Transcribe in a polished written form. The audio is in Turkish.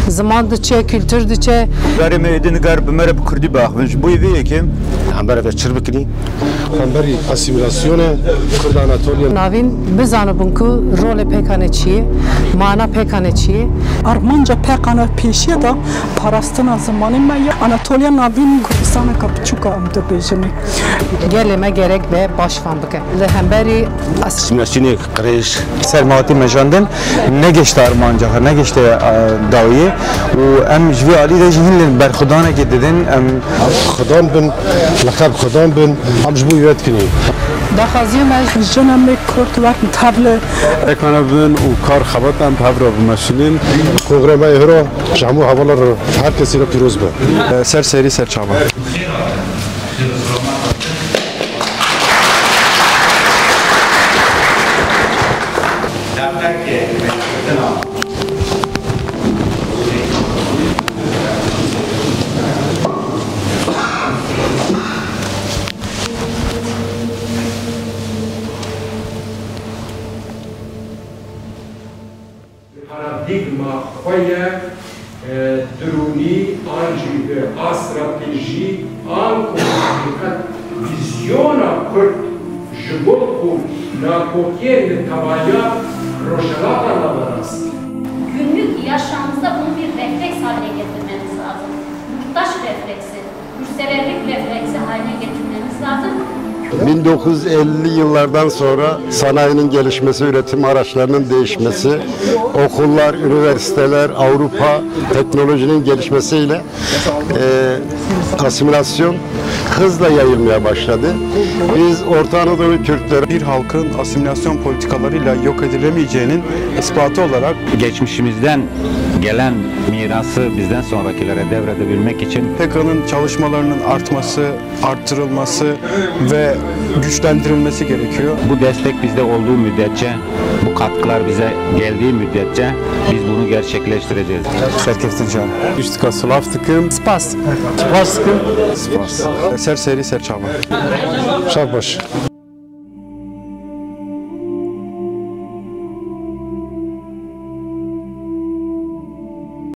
Zaman diçe, kültür diçe. Garip edin garip merhaba Kürdi bakmış. Bu evi kim? Hambara ve çırbıkni. Hambari asimilasyonu Kurd Anatolian. Navin bizanı bunku rol pekane çiye, mana pekane çiye. Armanca pekane peşiye da parastına zamanı mı ya Anatolia navin Kürdistan'a kapçuka amda bejeni. Geleme gerek ve başvan bıke. Lehemberi Asimilasyonu kreş. Selmati mejandın ne geçti Armanca, ne geçti davi. O em jvi ali de jihin berxudana gidedin em Khudan bin, lakab Khudan bin, amj bu yetkini. daxaziyem ez Jename Kürt var table. Ekana bin u kar xabatan tavra bimashinin. Kongre mehro, jamu havalar herkesiyle piroz be. Serseri serçava. Paradigma xoye درونی آنجیده استراتژی آن کوچیکت ویزیونا کرد جبل کو nakokiye tavaya roşalata lavarası. Günlük yaşamımızda bunu bir refleks haline getirmemiz lazım. Yurttaş refleksi, yurtseverlik refleksi haline getirmemiz lazım. 1950 yıllardan sonra sanayinin gelişmesi, üretim araçlarının değişmesi, okullar, üniversiteler, Avrupa teknolojinin gelişmesiyle asimilasyon hızla yayılmaya başladı. Biz Orta Anadolu Türkleri Bir halkın asimilasyon politikalarıyla yok edilemeyeceğinin ispatı olarak geçmişimizden gelen mirası bizden sonrakilere devredebilmek için PKK'nın çalışmalarının artması, arttırılması ve güçlendirilmesi gerekiyor. bu destek bizde olduğu müddetçe, bu katkılar bize geldiği müddetçe biz bunu gerçekleştireceğiz. Serkeftincan. Üstka Slavtıkım. spas. Spas. Serseri serçava. Şarbaş.